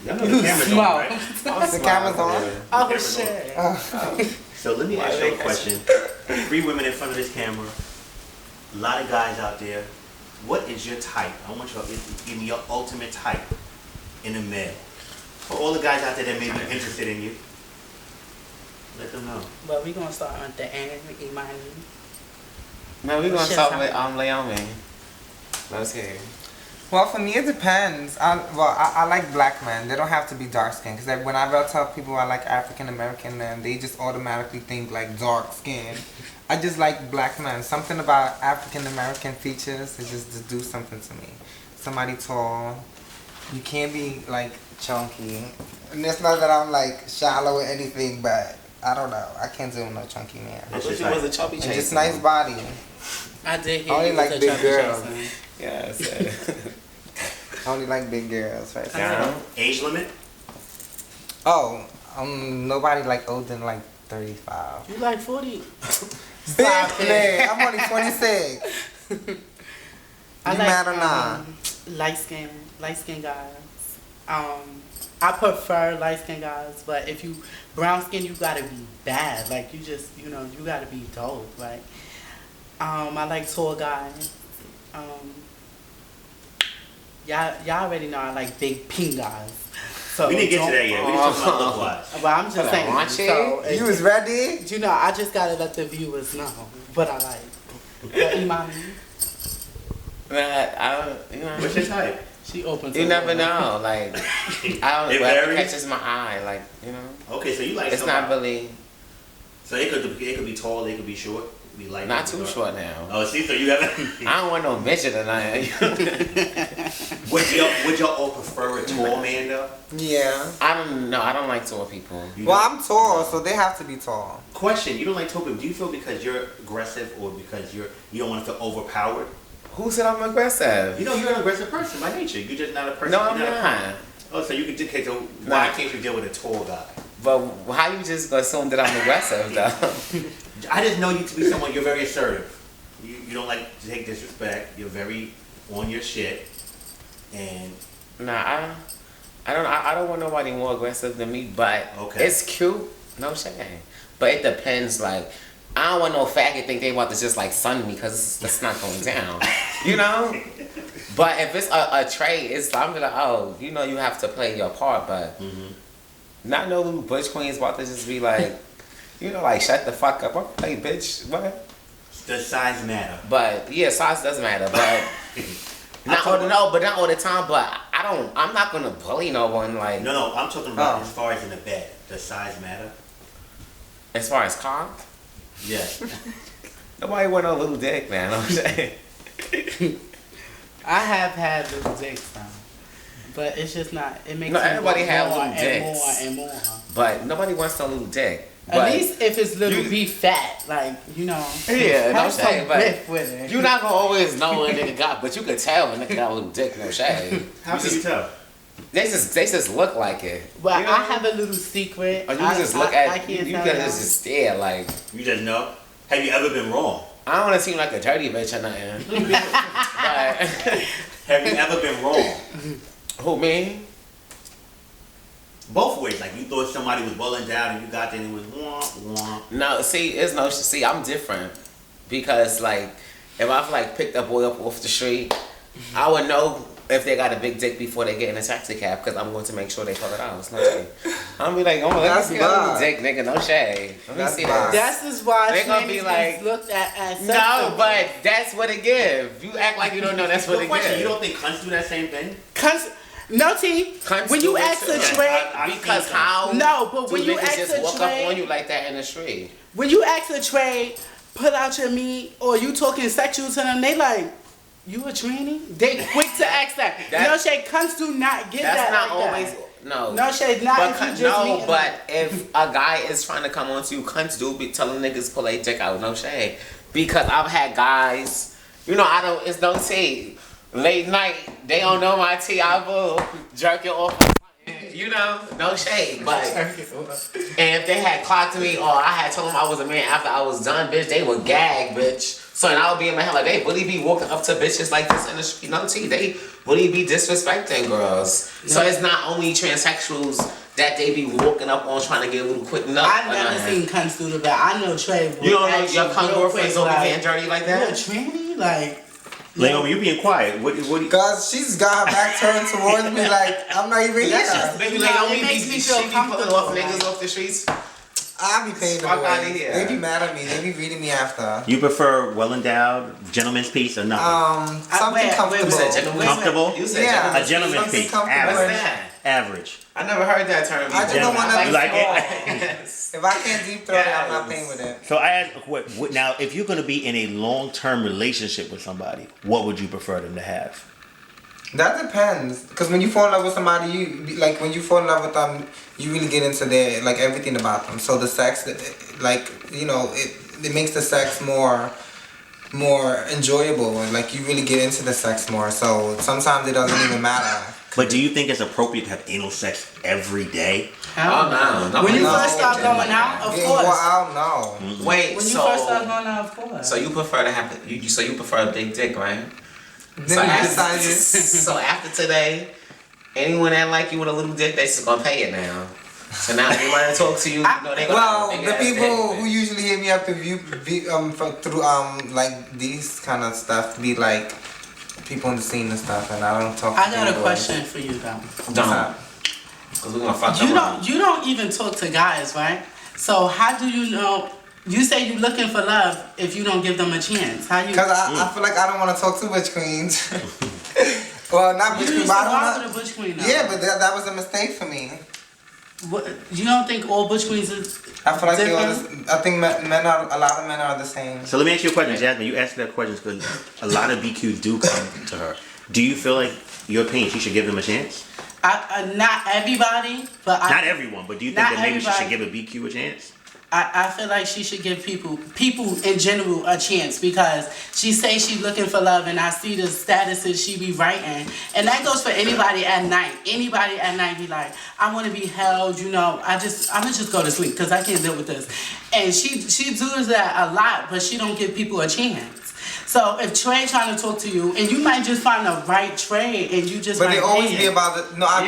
Y'all know the camera's on, right? The camera's on? Oh, shit. So let me ask you a question. 3 women in front of this camera. A lot of guys out there. What is your type? I want you to give me your ultimate type in a male. For all the guys out there that may be interested in you, let them know. Well, we gonna start on the end with IMMONIE. No, we gonna start with LEIOMY. Let's hear. Well, for me, it depends. I like black men. They don't have to be dark skinned. Because when I tell people I like African American men, they just automatically think like dark skin. I just like black men. Something about African American features, it just do something to me. Somebody tall. You can't be like chunky. And it's not that I'm like shallow or anything, but I don't know. I can't do no chunky man. I wish it was a chubby chaser. And just nice body. I did hear I only you like was a big chubby girls. chaser. Yeah, I said. I only like big girls, right? Yeah. Age limit? Oh, nobody like older than like 35. You like 40? Stop it. I'm only 26. You mad or not? Light skin guys. I prefer light skin guys, but if you brown skin, you gotta be bad. Like you just, you gotta be dope. Like, I like tall guys. Y'all already know I like big pink guys. So We didn't get to that yet. We just talking about look wise. But I'm just saying. So, You was ready? I just gotta let the viewers know what I like. But IMMONIE, What's your type? she opens. You never know. Like, I don't. It Whatever varies? catches my eye. Like, Okay, so you like it's not really. So it could be tall, it could be short, it could be light. Not too short now. Oh, see, so you haven't. I don't want no midget or nothing. Would y'all all prefer a tall man though? Yeah. I don't know. I don't like tall people. Well, I'm tall, so they have to be tall. Question: you don't like tall people? Do you feel because you're aggressive or because you don't want to feel overpowered? Who said I'm aggressive? You're an aggressive person by nature. You're just not a person. No, I'm you're not. Oh, so you can dictate. So why can't you deal with a tall guy? But how you just assume that I'm aggressive though? I just know you to be someone. You're very assertive. You don't like to take disrespect. You're very on your shit. And Nah, I don't want nobody more aggressive than me. But it's cute, no shame. But it depends. Like, I don't want no faggot think they want to just like sun me because it's not going down. But if it's a trade, I'm like, oh, you have to play your part. But not no little butch queens about to just be like, like shut the fuck up. I'm like, bitch, what? does size matter? But yeah, size does matter. But not all the time. But I'm not gonna bully no one. Like no, I'm talking about as far as in the bed. Does size matter? As far as cock? Yeah. Nobody want no little dick, man. I'm saying. I have had little dicks now, but it's just not. It makes everybody have little dicks, more and more. But nobody wants no little dick. At least if it's little, be fat, like Yeah, have some grip with it. You're not gonna always know what a nigga got, but you can tell when a nigga got a little dick, no shade. How can you tell? They just look like it. But I have a little secret. Or you just look at you can just stare like. You just know. Have you ever been wrong? I don't want to seem like a dirty bitch or nothing. But have you ever been wrong? Who, me? Both ways. Like you thought somebody was well endowed and you got there and it was womp womp. No, I'm different because like if I've like picked a boy up off the street, I would know if they got a big dick before they get in a taxi cab because I'm going to make sure they pull it out. It's no shade. I'm gonna be like, oh, let me see a little dick, nigga, no shade. Let me see that. That's just why they're gonna be like, looked at as no, but that's what it gives. You act like you don't know. That's what it gives. You don't think cunts do that same thing? No, T. When you ask a trade, because how? No, but when you ask just a walk trade, up on you like that in the street. When you ask a trade, put out your meat, or you talking sexual to them, they like, you a tranny? They quick to ask that. No shade, cunts do not get that. That's not like always. That. No shade, not but if you just but if a guy is trying to come on to you, cunts do be telling niggas pull a dick out. No shade, because I've had guys. It's no tea. Late night, they don't know my tea. I will jerk it off. No shade. But and if they had clocked me or I had told them I was a man after I was done, bitch, they would gag, bitch. So and I would be in my head like, they really be walking up to bitches like this in the street. No, they really be disrespecting girls. No. So it's not only transsexuals that they be walking up on trying to get a little quick nut. I've never seen cunts do the back. I know Trey. You don't know your cunt girlfriends don't be getting dirty like that? Yeah, tranny? Like... LEIOMY, you being quiet. What Cause she's got her back turned towards me like I'm not even here. Baby, LEIOMY makes me feel comfortable. Off niggas off the streets. I be paying the Fuck out of way. here. They be mad at me. They be reading me after. You prefer well endowed, gentleman's piece, or nothing? Something comfortable. Comfortable? You said Yeah. A gentleman's piece. Average. Average. I never heard that term. I just don't want to You be like it? If I can't deep throat it, I'm not paying with it. So I ask, what now? If you're gonna be in a long-term relationship with somebody, what would you prefer them to have? That depends, because when you fall in love with somebody, when you fall in love with them, you really get into their everything about them. So the sex, it makes the sex more enjoyable, and you really get into the sex more. So sometimes it doesn't even matter. But do you think it's appropriate to have anal sex every day? Oh no! When you first start going out, of course. Well, I don't know. Mm-hmm. Wait, when you first start going out, of course. So you prefer to have so you prefer a big dick, right? So after today, anyone that like you with a little dick, they just gonna pay it now. So now if they want to talk to you, they gonna the people who usually hit me up through these kind of stuff be like people in the scene and stuff, and I don't talk. I got a question for you though. Don't. Cause we're gonna fuck them. You don't even talk to guys, right? So how do you know? You say you're looking for love if you don't give them a chance. How you? Because I feel like I don't want to talk to butch queens. Well, not butch queens, but I don't know. Butch queen, though. Yeah, but that was a mistake for me. What, you don't think all butch queens is I feel like different? I think a lot of men are the same. So let me ask you a question, Jasmine. You asked that question because a lot of BQs do come to her. Do you feel like, your opinion, she should give them a chance? Not everybody, but not everyone, but do you think that maybe she should give a BQ a chance? I feel like she should give people in general a chance, because she say she's looking for love, and I see the statuses she be writing, and that goes for anybody at night. Anybody at night be like, I want to be held, I'ma just go to sleep because I can't deal with this. And she does that a lot, but she don't give people a chance. So if Trey trying to talk to you, and you might just find the right Trey, and you just. But they always be about the. No, I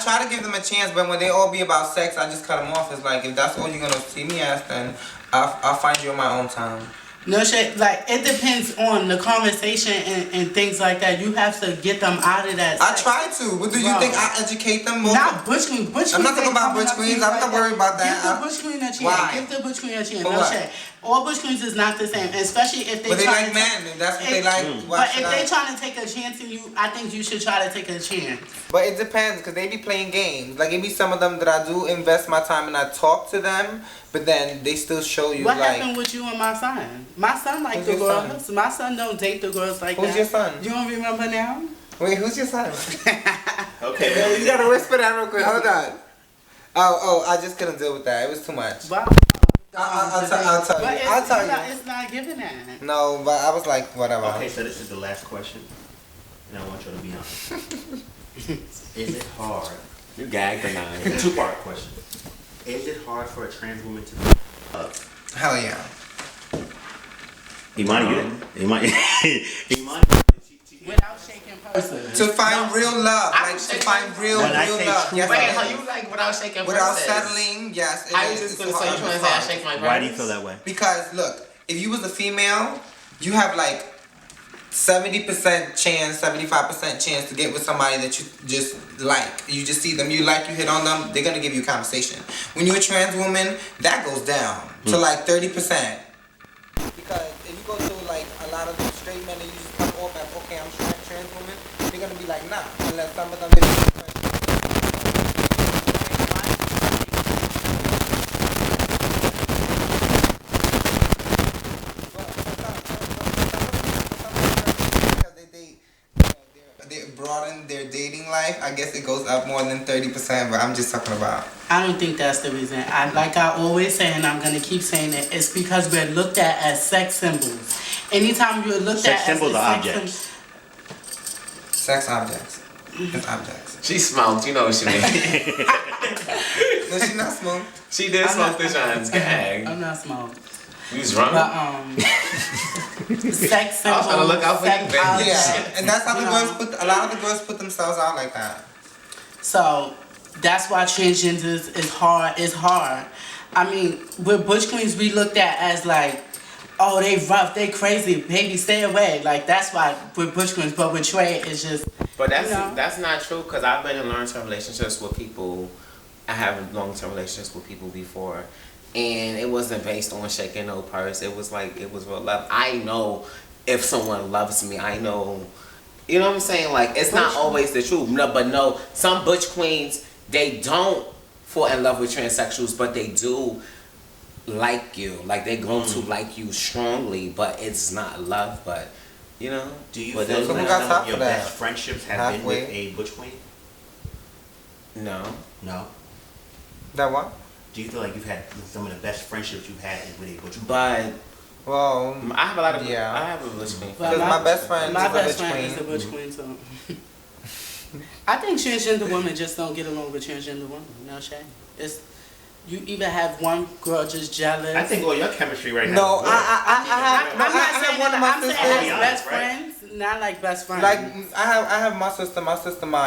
try to give them a chance, but when they all be about sex, I just cut them off. It's like, if that's all you're gonna see me as, then I'll find you on my own time. No shit, it depends on the conversation and things like that. You have to get them out of that. I try to. But do you think I educate them more? Not butch queen. I'm not talking about butch queens. I'm not worried about that. Give the butch queen a chance. Why? Give the butch queen a chance. No shit. All butch queens is not the same, especially if they. But they like men, and that's what they like. But if they trying to take a chance in you, I think you should try to take a chance. But it depends, because they be playing games. It be some of them that I do invest my time and I talk to them, but then they still show you what happened with you and my son? My son like the girls. My son don't date the girls like that. Who's your son? You don't remember now? Wait, who's your son? Okay. You gotta whisper that real quick. Hold on. Oh, I just couldn't deal with that. It was too much. Wow. I'll tell you. I'll tell you. It's not giving that. No, but I was like, whatever. Okay, so this is the last question, and I want you to be honest. Is it hard? You gagged or not? It's a two-part question. Is it hard for a trans woman to be loved? Hell yeah. Imani. Without shaking person. To find real love. To find real love. Yes, wait, how you without shaking without person? settling, yes. I was just going to say, you trying to say I shake my person? Why do you feel that way? Because, look, if you was a female, you have 70% chance, 75% chance to get with somebody that you just like. You just see them, you hit on them, they're going to give you a conversation. When you're a trans woman, that goes down to 30%. Because if you go to a lot of straight men and you just come off as, okay, I'm a trans woman, they're going to be like, nah, unless some of them they broaden their dating life. I guess it goes up more than 30%, but I'm just talking about. I don't think that's the reason. I always say, and I'm going to keep saying it, it's because we're looked at as sex symbols. Anytime you're looked at as symbols or objects? Sex objects. It's objects. She smoked, you know what she mean. No, she not smoked. She did smoke the John's gag. I'm not smoked. You was wrong. But sex symbols. I was trying to look out for you, baby. Yeah, and that's how the girls put. A lot of the girls put themselves out like that. So that's why transgenders is hard. It's hard. I mean, with butch queens, we looked at as like, oh, they rough, they crazy, baby, stay away. Like that's why with butch queens, but with Trey, it's just. But that's not true because I've been in long-term relationships with people. I have long-term relationships with people before, and it wasn't based on shaking no purse. It was like it was real love. I know if someone loves me, I know. You know what I'm saying? Like it's not always the truth. No, but no, some butch queens they don't fall in love with transsexuals, but they do like you. Like they grow to like you strongly, but it's not love. But you know, do you feel like some of your best friendships have been with a butch queen? No. No. That what? Do you feel like you've had some of the best friendships you've had with a butch queen? But well, I have a lot of I have a butch queen. Because my best friend is a butch queen, so I think transgender women just don't get along with transgender women. No shame. It's you either have one girl just jealous. I think all your chemistry right now. No, I'm not saying one of my sisters. Best friends, not like best friends. Like I have my sister,